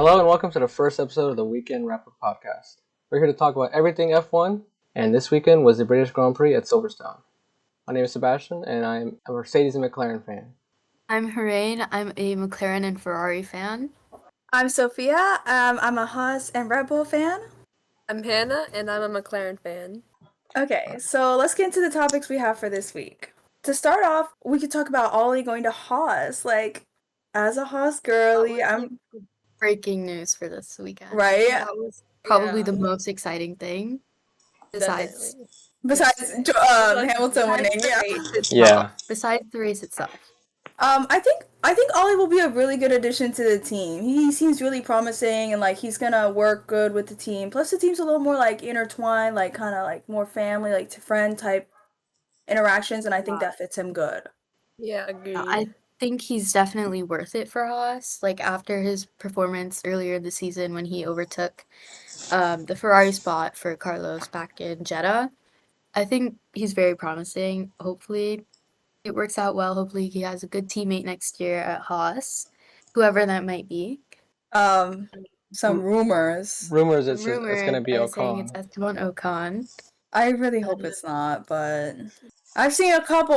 Hello and welcome to the first episode of the Weekend Wrap-Up Podcast. We're here to talk about everything F1, and this weekend was the British Grand Prix at Silverstone. My name is Sebastian, and I'm a Mercedes and McLaren fan. I'm Harain. I'm a McLaren and Ferrari fan. I'm Sophia. I'm a Haas and Red Bull fan. I'm Hannah, and I'm a McLaren fan. Okay, so let's get into the topics we have for this week. To start off, we could talk about Ollie going to Haas. Like, as a Haas girly, I'm breaking news for this weekend. right. That was probably the most exciting thing. Besides Hamilton winning, Yeah. Besides the race itself. I think Ollie will be a really good addition to the team. He seems really promising, and like he's gonna work good with the team. Plus, the team's a little more like intertwined, like kind of like more family, like to friend type interactions, and I think that fits him good. Yeah, agreed. I think he's definitely worth it for Haas. Like after his performance earlier this season when he overtook the Ferrari spot for Carlos back in Jeddah, I think he's very promising. Hopefully it works out well. Hopefully he has a good teammate next year at Haas, whoever that might be. Some rumors. Rumors it's going to be Ocon. Saying it's Esteban Ocon. I really hope it's not, but I've seen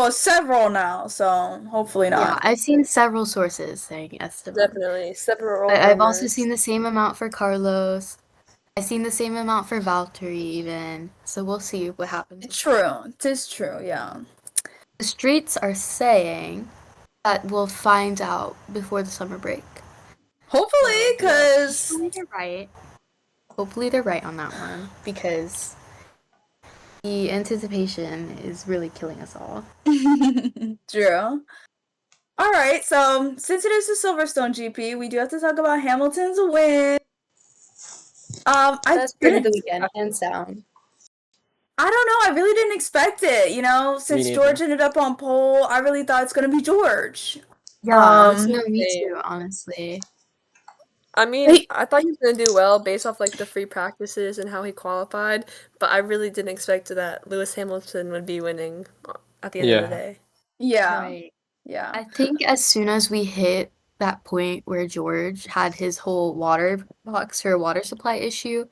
several now, so hopefully not. Yeah, I've seen several sources saying Esteban. Definitely, several. I've also seen the same amount for Carlos. I've seen the same amount for Valtteri even. So we'll see what happens. True. It is true, yeah. The streets are saying that we'll find out before the summer break. Hopefully, because... Hopefully they're right. Hopefully they're right on that one, because the anticipation is really killing us all. True. Alright, so since it is the Silverstone GP, we do have to talk about Hamilton's win. That's pretty the weekend, hands down. I don't know, I really didn't expect it, since George ended up on pole, I really thought it's gonna be George. Yeah, me too, honestly. I mean, I thought he was going to do well based off, like, the free practices and how he qualified, but I really didn't expect that Lewis Hamilton would be winning at the end of the day. Yeah. Right. Yeah. I think as soon as we hit that point where George had his whole water box or water supply issue,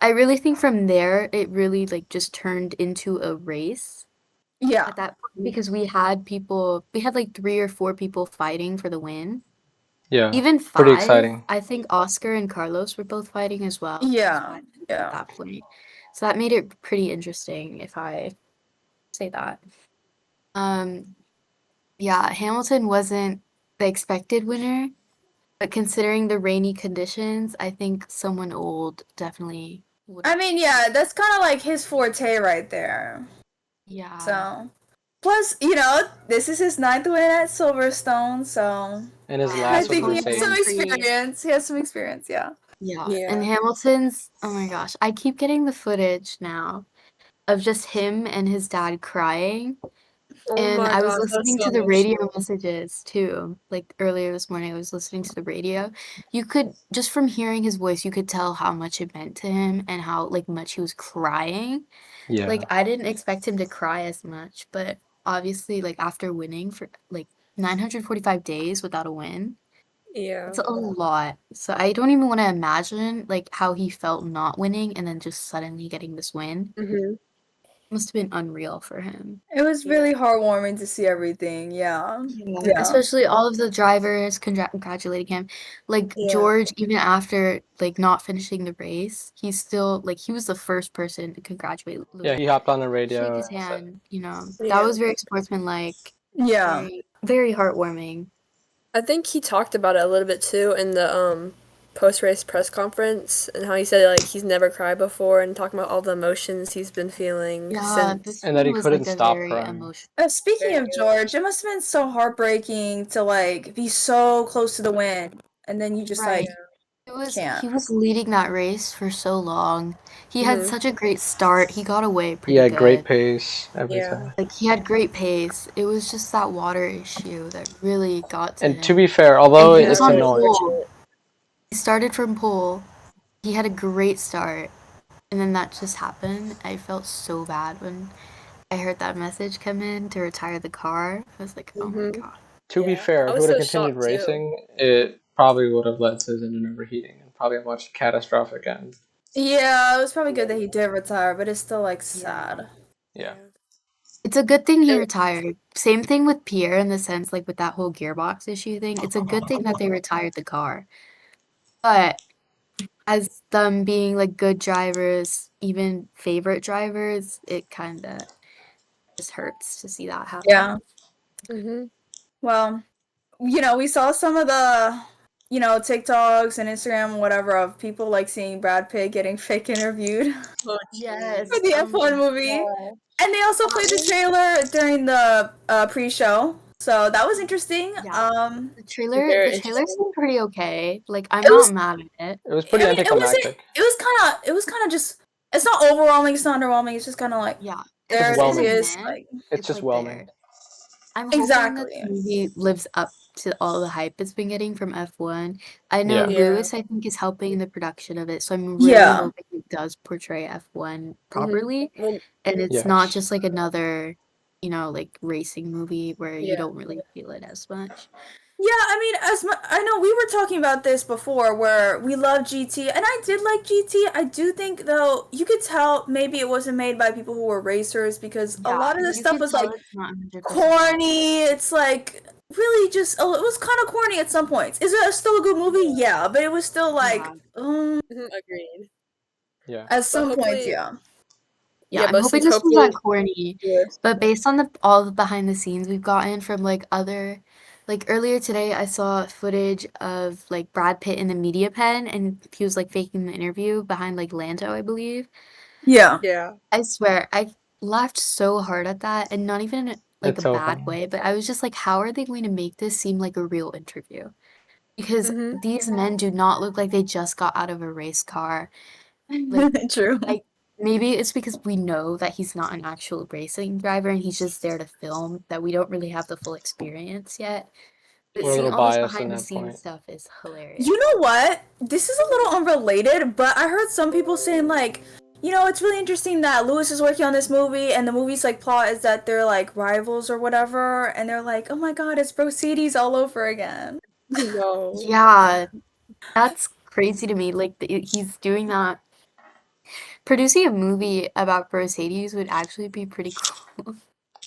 I really think from there, it really, like, just turned into a race. Yeah. At that point, because we had, like, 3 or 4 people fighting for the win. Yeah, even 5. Pretty exciting. I think Oscar and Carlos were both fighting as well. Yeah. At that point. So that made it pretty interesting, if I say that. Yeah, Hamilton wasn't the expected winner, but considering the rainy conditions, I think someone old definitely would. I mean, yeah, that's kind of like his forte right there. Yeah. So, plus, this is his 9th win at Silverstone, so... And his last I think he has some experience. He has some experience, yeah. Yeah. And Hamilton's, oh my gosh, I keep getting the footage now of just him and his dad crying. And I was listening to the radio messages too. Like earlier this morning, I was listening to the radio. You could, just from hearing his voice, you could tell how much it meant to him and how much he was crying. Yeah. Like I didn't expect him to cry as much, but obviously after winning for 945 days without a win. Yeah. It's a lot. So I don't even want to imagine how he felt not winning and then just suddenly getting this win. Mm-hmm. Must have been unreal for him. It was really heartwarming to see everything, yeah. Especially all of the drivers congratulating him. George, even after not finishing the race, he's still he was the first person to congratulate Lewis. Yeah, he hopped on the radio. Shake his hand, that was very sportsmanlike. Yeah. Very, very heartwarming. I think he talked about it a little bit too in the post-race press conference and how he said he's never cried before and talking about all the emotions he's been feeling since. And that he couldn't stop crying. Speaking of George, it must have been so heartbreaking to be so close to the win and then you just can't. He was leading that race for so long. He had such a great start. He got away pretty good. He had good. great pace every time. He had great pace. It was just that water issue that really got to him. And to be fair, although it's annoying. He started from pole. He had a great start. And then that just happened. I felt so bad when I heard that message come in to retire the car. I was like, oh my god. To be fair, if he would have continued racing, it probably would have led to his engine overheating and probably a much catastrophic end. Yeah, it was probably good that he did retire, but it's still like sad. Yeah. It's a good thing he retired. Same thing with Pierre in the sense, like with that whole gearbox issue thing. It's a good thing that they retired the car. But as them being like good drivers, even favorite drivers, it kind of just hurts to see that happen. Yeah. Mm-hmm. Well, we saw some of the, TikToks and Instagram, whatever, of people like seeing Brad Pitt getting fake interviewed Yes. for the F1 movie. God. And they also played the trailer during the pre-show. So that was interesting. Yeah. The trailer seemed pretty okay. Like, I'm It not was- mad at it. It was pretty anticlimactic. It was kind of just, it's not overwhelming, it's not underwhelming, it's just kind of like, Yeah. there It's it is. meh. Like, It's just like well there. made. I'm hoping Exactly. that the movie lives up to all the hype it's been getting from F1. I know Yeah. Lewis, I think, is helping in the production of it, so I'm really Yeah. hoping it does portray F1 properly, Well, and it's Yes. not just like another, like racing movie where you Yeah. don't really feel it as much. Yeah, I mean, I know we were talking about this before, where we love GT, and I did like GT. I do think, though, you could tell maybe it wasn't made by people who were racers, because a lot of this stuff was like corny. It's like really just it was kind of corny at some points. Is it still a good movie? Yeah, but it was still like agreed. Yeah. At some points, hopefully- yeah. Yeah, I'm hoping this one's not corny. But based on all the behind the scenes we've gotten from like other, like earlier today, I saw footage of like Brad Pitt in the media pen, and he was like faking the interview behind like Lando, I believe. Yeah. Yeah. I swear, I laughed so hard at that, and not even in like It's a so bad funny. way, but I was just like, how are they going to make this seem like a real interview? Because these men do not look like they just got out of a race car. Like, True. maybe it's because we know that he's not an actual racing driver and he's just there to film, that we don't really have the full experience yet. But We're a seeing little all this biased in behind the that scenes point. stuff is hilarious. You know what? This is a little unrelated, but I heard some people saying like, it's really interesting that Lewis is working on this movie, and the movie's like plot is that they're like rivals or whatever, and they're like, oh my god, it's Mercedes all over again. No. Yeah, that's crazy to me. Like, he's doing that. Producing a movie about Mercedes would actually be pretty cool.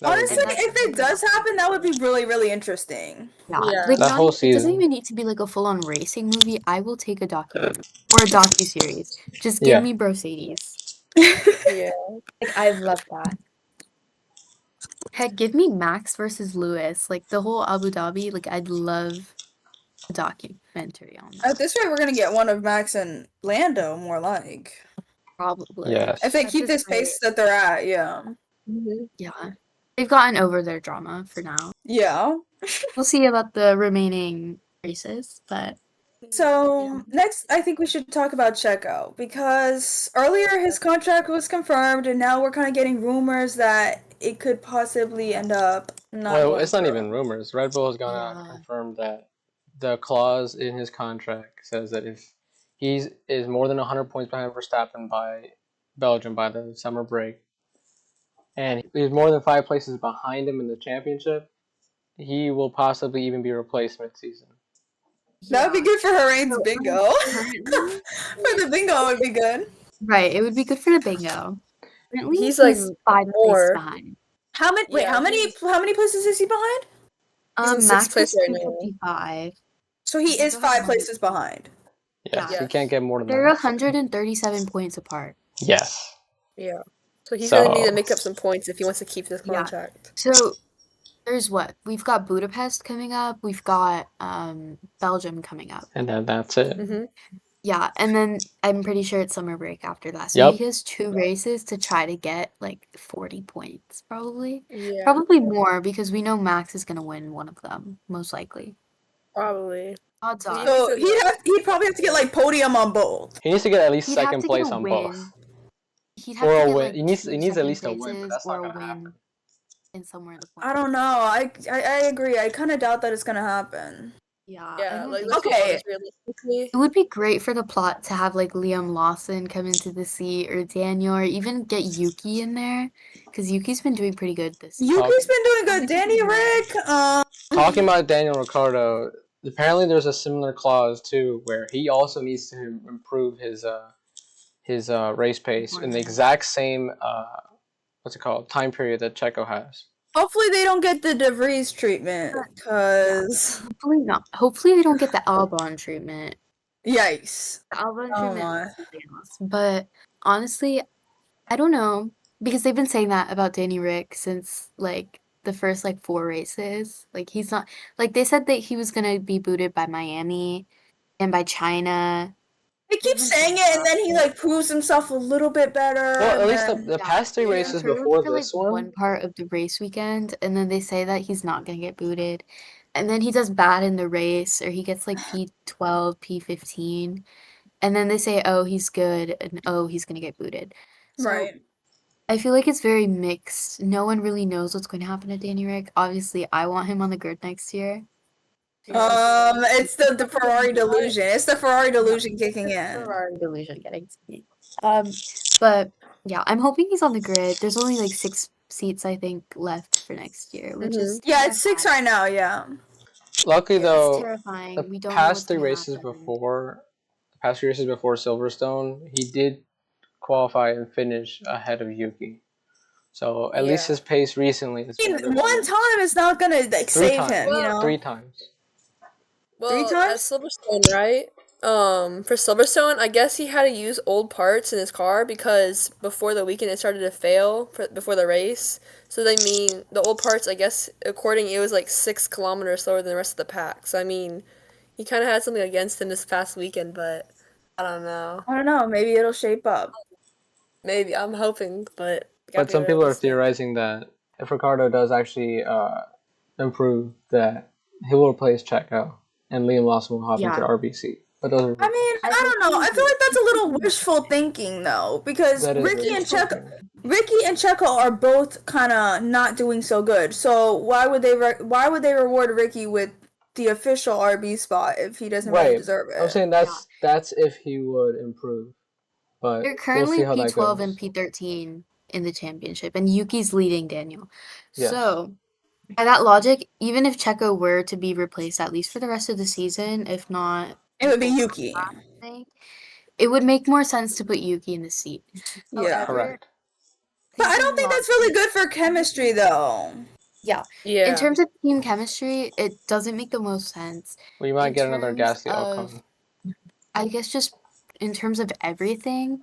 Honestly, if it does happen, that would be really, really interesting. Yeah, That like whole it doesn't season. even need to be like a full-on racing movie. I will take a documentary or a docu-series. Just give me Mercedes. Yeah. Like, I love that. Heck, give me Max versus Lewis. Like, the whole Abu Dhabi, like, I'd love a documentary on that. At this rate, we're gonna get one of Max and Lando, more like. Probably. Yes. If they keep this pace that they're at, yeah. Yeah. They've gotten over their drama for now. Yeah. We'll see about the remaining races, but... So, next, I think we should talk about Checo, because earlier his contract was confirmed, and now we're kind of getting rumors that it could possibly end up not Well, it's not even rumors. Red Bull has gone out and Yeah. confirmed that the clause in his contract says that if he is more than 100 points behind Verstappen by Belgium by the summer break, and he's more than 5 places behind him in the championship, he will possibly even be replaced mid-season. That would be good for Harane's bingo. Currently, For the bingo, it would be good. right, it would be good for the bingo. Currently, He's, like, 5 more. places behind. How many? Wait, Yeah, how many places is he behind? He's in Max sixth place is right now. 255. So he is 5 places behind. Yes, Yeah. he can't get more than They're that. 137 points apart. Yes. Yeah. So he's gonna need to make up some points if he wants to keep this Yeah. contract. So there's what? We've got Budapest coming up. We've got Belgium coming up. And then that's it. Yeah, and then I'm pretty sure it's summer break after that. So Yep. he has 2 races to try to get like 40 points, probably. Yeah. Probably more, because we know Max is gonna win one of them, most likely. Probably. Odds are. So he'd probably have to get like podium on both. He needs to get at least He'd have second to place get a on win. both. He'd have Or to a get win. like He needs 2 at least second a win, but places that's or not a gonna win happen. in somewhere in the I don't know. I agree. I kind of doubt that it's gonna happen. Yeah. Yeah, I like don't let's think be Okay. honest, realistically. It would be great for the plot to have like Liam Lawson come into the seat, or Daniel, or even get Yuki in there, because Yuki's been doing pretty good this season. Yuki's been doing good. Danny Rick. Talking about Daniel Ricciardo, apparently there's a similar clause too, where he also needs to improve his race pace in the exact same what's it called, time period that Checo has. Hopefully they don't get the DeVries treatment, because hopefully not. Hopefully they don't get the Albon treatment. Yikes. The Albon treatment is something else. But honestly, I don't know, because they've been saying that about Danny Rick since like the first like 4 races. Like he's not, like they said that he was gonna be booted by Miami and by China. He keeps saying it, and then he like proves himself a little bit better. Well, at least the past 3 races before for, this like, one part of the race weekend, and then they say that he's not gonna get booted, and then he does bad in the race, or he gets like P12, P15, and then they say, oh, he's good, and oh, he's gonna get booted. So, right. I feel like it's very mixed. No one really knows what's going to happen to Danny Rick. Obviously, I want him on the grid next year. It's the Ferrari delusion. It's the Ferrari delusion kicking in. Ferrari delusion getting to me. But yeah, I'm hoping he's on the grid. There's only like 6 seats, I think, left for next year, which is it's 6 right now. Yeah. Luckily though, terrifying. We don't know past 3 races before Silverstone, he did qualify and finish ahead of Yuki. So at least his pace recently is better. One time is not gonna like save him, you know. 3 times. Well, 3 times? at Silverstone, right? For Silverstone, I guess he had to use old parts in his car because before the weekend it started to fail before the race. So they mean the old parts, I guess, according it was like 6 kilometers slower than the rest of the pack. So I mean, he kind of had something against him this past weekend, but I don't know. Maybe it'll shape up. Maybe I'm hoping, but some people are theorizing that if Ricardo does actually improve, that he will replace Checo and Liam Lawson will hop into the RBC. But those are, I mean, I don't know. I feel like that's a little wishful thinking, though, because Ricky and Checo are both kind of not doing so good. So why would they reward Ricky with the official RB spot if he doesn't really deserve it? I'm saying that's if he would improve. But they're currently P12 and P13 in the championship, and Yuki's leading Daniel. Yes. So, by that logic, even if Checo were to be replaced at least for the rest of the season, if not, it would be Yuki. It would make more sense to put Yuki in the seat. Yeah, correct. But I don't think that's really good for chemistry, though. Yeah. In terms of team chemistry, it doesn't make the most sense. Well, you might get another Gasly outcome. I guess just in terms of everything,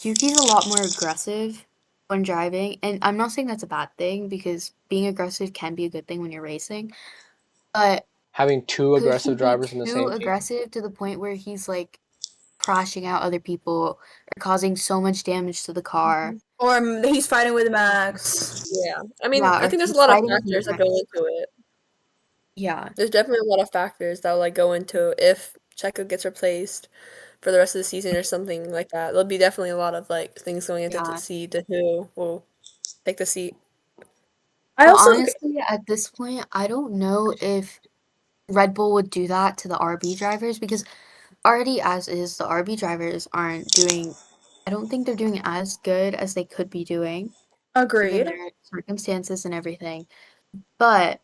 Yuki's a lot more aggressive when driving, and I'm not saying that's a bad thing because being aggressive can be a good thing when you're racing, but having 2 aggressive drivers in the same team. Aggressive to the point where he's like crashing out other people or causing so much damage to the car, or he's fighting with Max. Yeah, I mean, I think there's a lot of factors that go into it. Yeah, there's definitely a lot of factors that will like go into if Checo gets replaced for the rest of the season or something like that. There'll be definitely a lot of like things going into to see to who will take the seat. Honestly, at this point, I don't know if Red Bull would do that to the RB drivers because already as is, the RB drivers aren't doing. I don't think they're doing as good as they could be doing. Agreed. Given their circumstances and everything, but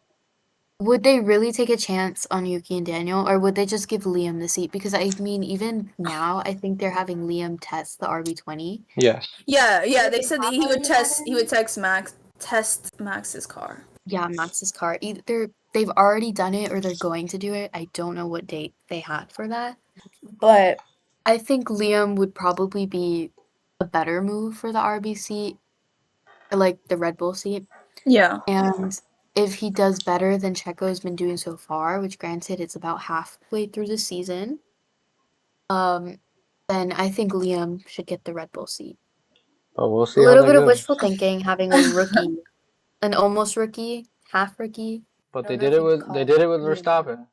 would they really take a chance on Yuki and Daniel, or would they just give Liam the seat? Because I mean, even now, I think they're having Liam test the RB20. Yes. Yeah. They said that he would test Max's car. Yeah, Max's car. Either they've already done it or they're going to do it. I don't know what date they had for that, but I think Liam would probably be a better move for the RB seat, like the Red Bull seat. Yeah, and if he does better than Checo's been doing so far, which granted it's about halfway through the season, then I think Liam should get the Red Bull seat. But we'll see. A little bit of wishful thinking, having a rookie, an almost rookie, half rookie. But they did it with Verstappen.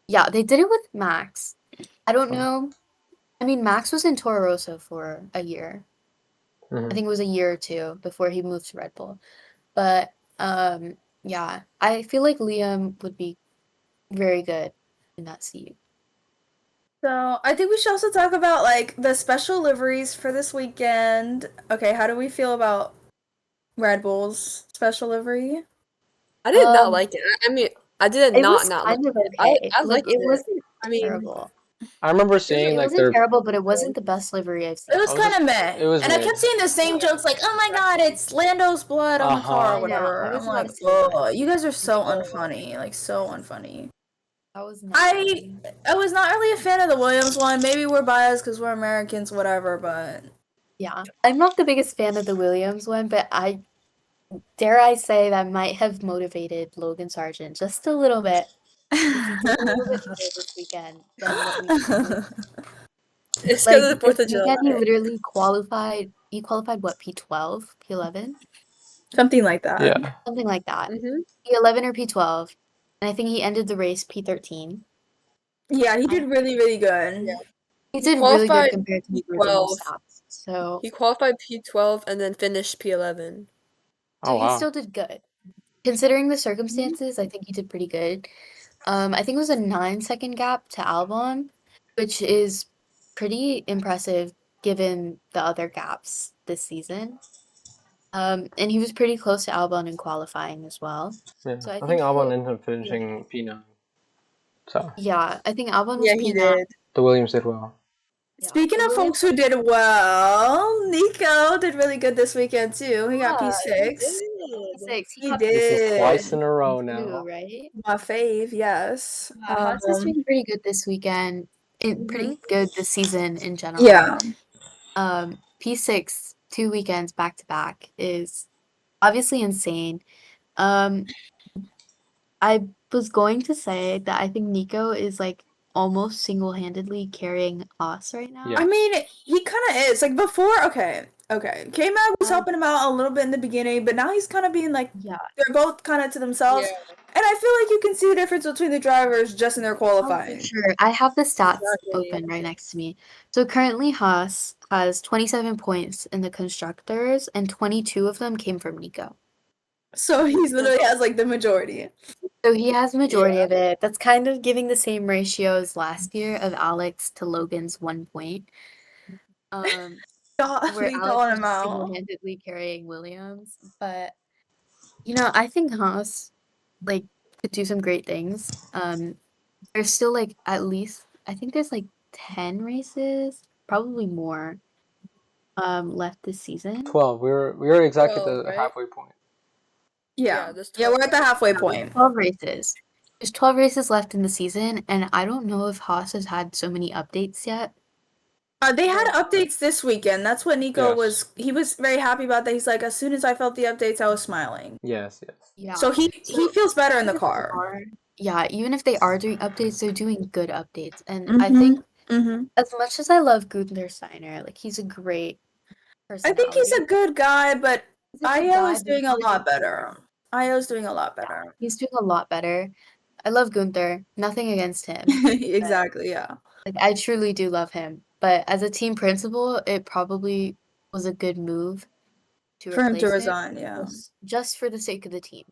Yeah, they did it with Max. I don't know. I mean, Max was in Toro Rosso for a year. I think it was a year or 2 before he moved to Red Bull. But yeah, I feel like Liam would be very good in that seat. So I think we should also talk about like the special liveries for this weekend. Okay, how do we feel about Red Bull's special livery? I did not like it. I mean, I did It not was like kind of it. okay. I Like, liked it it. wasn't I mean, terrible. I remember seeing It like wasn't their. terrible, but it wasn't the best livery I've It seen. was I was kind just- of meh. it was And I mid. kept seeing the same jokes like, oh my god, it's Lando's blood on the car or Uh-huh. I know, whatever. I was I'm about like, to say that. oh, you guys are so unfunny. Like, so unfunny. That was not I funny. I was not really a fan of the Williams one. Maybe we're biased because we're Americans, whatever, but Yeah. I'm not the biggest fan of the Williams one, but dare I say that might have motivated Logan Sargent just a little bit to do a little bit better this weekend than what we saw. it's Like, because of the this 4th of weekend he July. literally qualified, what, P12, P11? something like that. Yeah. Something like that. Mm-hmm. P11 or P12. And I think he ended the race P13. Yeah, he did really, really good. Yeah. He He did really good qualified compared to his original P12. stats. So, He qualified P12 and then finished P11. Oh he wow. still did good. Considering the circumstances, I think he did pretty good. I think it was a 9-second gap to Albon, which is pretty impressive given the other gaps this season. And he was pretty close to Albon in qualifying as well. Yeah. So I I think think Albon he'll, ended up finishing P9. So yeah, I think Albon was Yeah, he P9. did. the Williams did well. Yeah, Speaking the of Williams- folks who did well, Nico did really good this weekend too. He got Yeah, P6. P6. He got did. This is twice P6 in a row too, now. right? My fave, yes. Haas is doing pretty good this weekend. Pretty good this season in general. Yeah. P6 2 weekends back to back is obviously insane. I was going to say that I think Nico is like almost single-handedly carrying us right now. Yeah. I mean, he kind of is. Like before, okay. K-Mag was helping him out a little bit in the beginning, but now he's kind of being like, Yeah. they're both kind of to themselves. Yeah. And I feel like you can see the difference between the drivers just in their Oh, qualifying. for sure. I have the stats Exactly. open right next to me. So currently Haas has 27 points in the constructors, and 22 of them came from Nico. So he's literally has like the majority. So he has majority of it. That's kind of giving the same ratio as last year of Alex to Logan's 1 point. God, Where he Alex calling was him out. single-handedly carrying Williams. But I think Haas like could do some great things. There's still like at least I think there's like 10 races, probably more, left this season. 12. We were exactly at 12, the right? halfway point. Yeah. there's Yeah, 12 we're at the halfway point. 12 races. There's 12 races left in the season, and I don't know if Haas has had so many updates yet. They had updates this weekend. That's what Nico Yes. he was very happy about that. He's like, as soon as I felt the updates, I was smiling. Yes. Yeah. So he feels better in the Even if car. yeah, even if they are doing updates, they're doing good updates. And I think as much as I love Gunther Steiner, like he's a great I personality. think he's a good guy, but He's a good Io guy, is but doing he's a lot better. Io's doing a lot better. He's doing a lot better. I love Gunther. Nothing against him. Exactly, yeah. Like I truly do love him. But as a team principal, it probably was a good move to For him to replace resign, yeah. just for the sake of the team.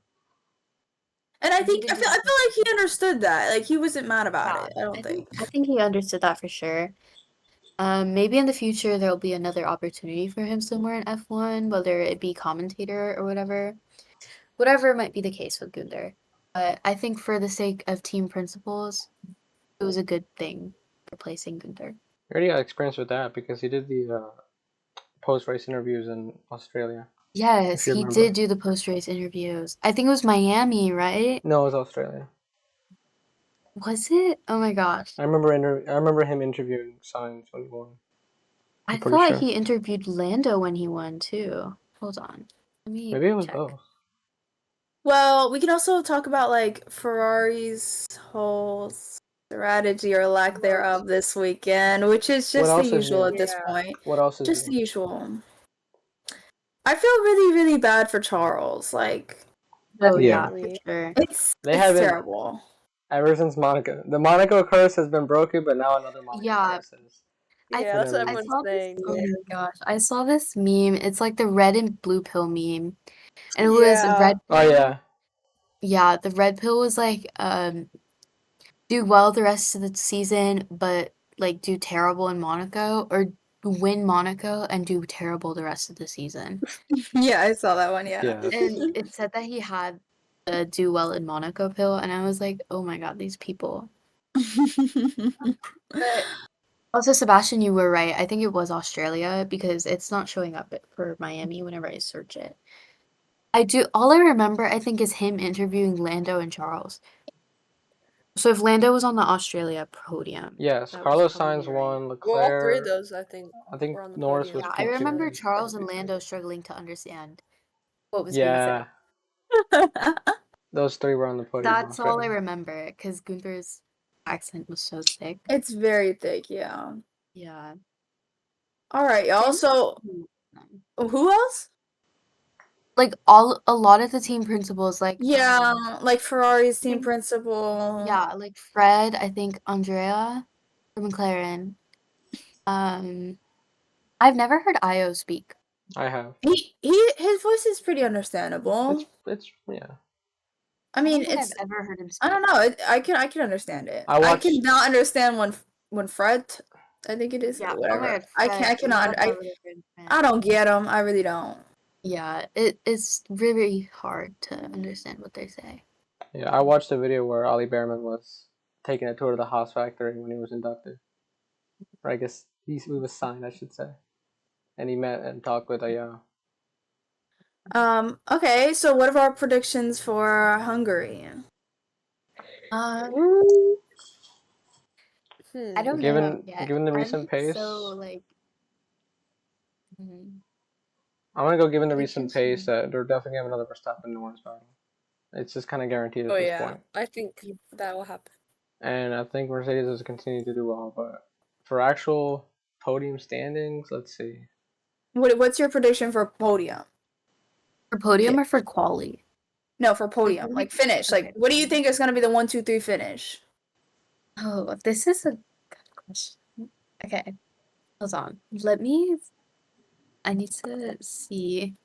And I And think he I did feel do like he understood that. Like he wasn't mad about Yeah, it. I don't think. I think he understood that for sure. Maybe in the future there'll be another opportunity for him somewhere in F1, whether it be commentator or whatever. Whatever might be the case with Gunther. But I think for the sake of team principles, it was a good thing replacing Gunther. He already got experience with that because he did the post-race interviews in Australia. Yes, If you he remember. did do the post-race interviews. I think it was Miami, right? No, it was Australia. Was it? Oh my gosh. I remember him interviewing Sainz when he won. I pretty thought sure. he interviewed Lando when he won too. Hold on. Let me Maybe it was check. both. Well, we can also talk about like Ferrari's whole strategy or lack thereof this weekend, which is just the else is usual new? at this Yeah. point. What else is Just the new? usual. I feel really, really bad for Charles. Like Oh Yeah. yeah, for sure. it's They haven't- terrible. Ever since Monaco. The Monaco curse has been broken, but now another Monaco Yeah. curse is. Yeah, that's what I everyone's saw this, saying. oh my gosh. I saw this meme. It's like the red and blue pill meme. And it was Yeah. red Oh yeah. Yeah, the red pill was like, do well the rest of the season, but like do terrible in Monaco, or win Monaco and do terrible the rest of the season. Yeah, I saw that one, yeah. Yeah. And it said that he had the Do Well in Monaco pill, and I was like, oh my god, these people. But also, Sebastian, you were right. I think it was Australia because it's not showing up for Miami whenever I search it. All I remember, I think, is him interviewing Lando and Charles. So if Lando was on the Australia podium. Yes, that was Carlos probably Sainz right. won, Well, all three of Leclerc. those, I think were on the Norris podium. was Yeah, I P2. remember Charles and Lando struggling to understand what was being Yeah, said. those three were on the podium. That's all I remember, because Gunther's accent was so thick. It's very thick, yeah. Yeah. All right, y'all. So, who else? Like a lot of the team principals, like Yeah, like Ferrari's team think- principal. yeah, like Fred, I think Andrea from McLaren. I've never heard Io speak. I have. His voice is pretty understandable. It's yeah. I mean, don't think it's I've ever heard him speak. I don't know. I can understand it. I I watched- cannot understand when Fred. I think it is. Yeah, Whatever. oh my God, I Fred, cannot. love that little I don't get them. I really don't. Yeah, it's really hard to understand what they say. Yeah, I watched a video where Ollie Behrman was taking a tour of the Haas factory when he was inducted. Or I guess he was signed, I should say. And he met and talked with a Okay, so what are our predictions for Hungary? I don't know yet. Given the recent pace, so like. Mhm. I'm gonna go given the recent pace that they're definitely gonna have another Verstappen Norris battle. It's just kind of guaranteed at this point. I think that will happen. And I think Mercedes is continue to do well, but for actual podium standings, let's see. What's your prediction for podium? For podium or for quali? No, for podium, like finish. Okay. Like, what do you think is gonna be the 1, 2, 3 finish? Oh, this is a good question. Okay, hold on. I need to see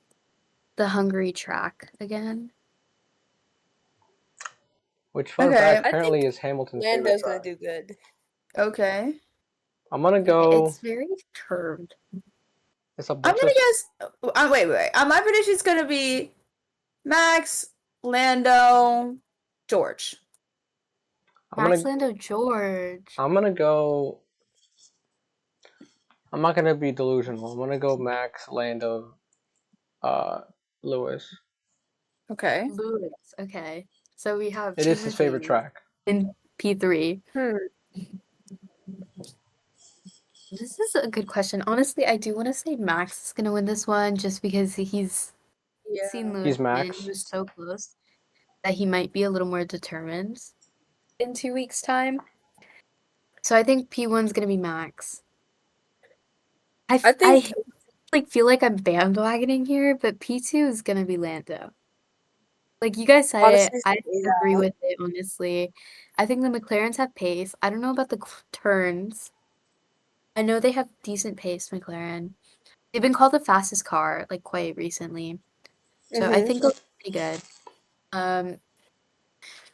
the Hungary track again. Which fun fact apparently is Hamilton's favorite Lando's track. gonna do good. Okay. I'm gonna go. It's very curved. It's a I'm bunch gonna of. guess. Wait. My prediction's gonna be Max, Lando, George. Lando, George. I'm gonna go. I'm not gonna be delusional. I'm gonna go Max, Lando, Lewis. Okay. Lewis. Okay. So we have. It is his favorite track. In P3. This is a good question. Honestly, I do want to say Max is gonna win this one just because he's seen Lewis He's Max. and he was so close that he might be a little more determined in 2 weeks' time. So I think P1's gonna be Max. I feel like I'm bandwagoning here, but P2 is gonna be Lando. Like you guys said it, I agree with it, honestly. I think the McLarens have pace. I don't know about the turns. I know they have decent pace, McLaren. They've been called the fastest car, like, quite recently. So I think they'll be pretty good.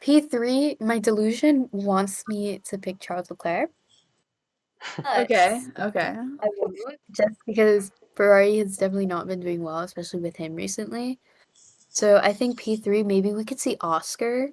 P3, my delusion wants me to pick Charles Leclerc. Okay. I won't, just because Ferrari has definitely not been doing well, especially with him recently. So I think P3, maybe we could see Oscar.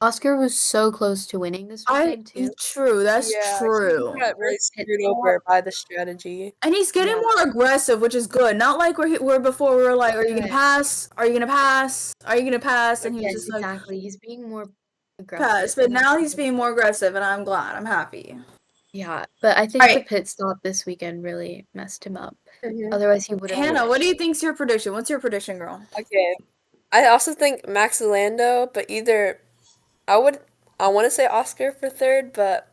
Oscar was so close to winning this weekend too. True, that's true. He got really screwed over by the strategy. And he's getting more aggressive, which is good. Not like where before we were like, "Are you gonna pass? Are you gonna pass? Are you gonna pass?" And he was just exactly. He's being more aggressive. Pass, but now he's being more aggressive, and I'm glad. I'm happy. Yeah, but I think the pit stop this weekend really messed him up. Otherwise, he would have. Hannah, what do you think's your prediction? What's your prediction, girl? Okay, I also think Max and Lando, but either I want to say Oscar for third, but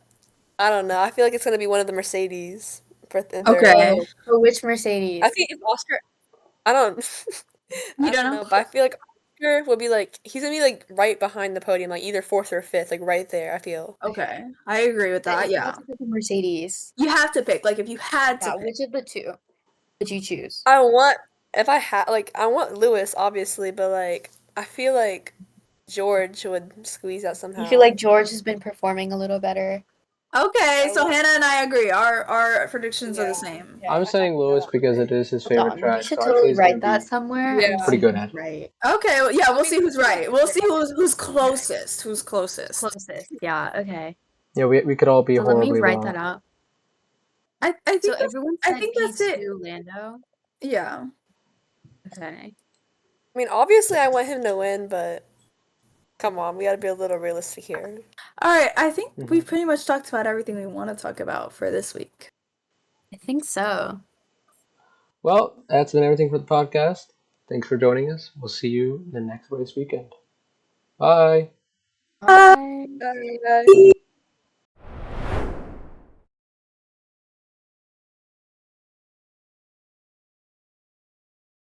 I don't know. I feel like it's gonna be one of the Mercedes for third. Okay. So which Mercedes? I think if Oscar, I don't. I don't know, but I feel like Oscar will be like he's gonna be like right behind the podium, like either fourth or fifth, like right there. I feel. Okay, I agree with that. Yeah. Mercedes. You have to pick. Like if you had to. Which of the two would you choose? I want Lewis obviously, but like I feel like George would squeeze out somehow. You feel like George has been performing a little better? Okay, so Hannah and I agree. Our predictions are the same. I'm saying Lewis because it is his favorite Dawn, we track. should So I'd say totally he's gonna write that be somewhere Yeah. and pretty see good who's at it. right. Okay, well, yeah, we'll see who's right. We'll see who's closest. Who's closest. Closest. Yeah, okay. Yeah, we could all be So let me horribly write wrong. that up. I think So that's, everyone I said think that's it. P2 Lando. Yeah. Okay. I mean, obviously, I want him to win, but come on, we gotta be a little realistic here. All right, I think we've pretty much talked about everything we want to talk about for this week. I think so. Well, that's been everything for the podcast. Thanks for joining us. We'll see you the next race weekend. Bye. Bye. Bye, guys.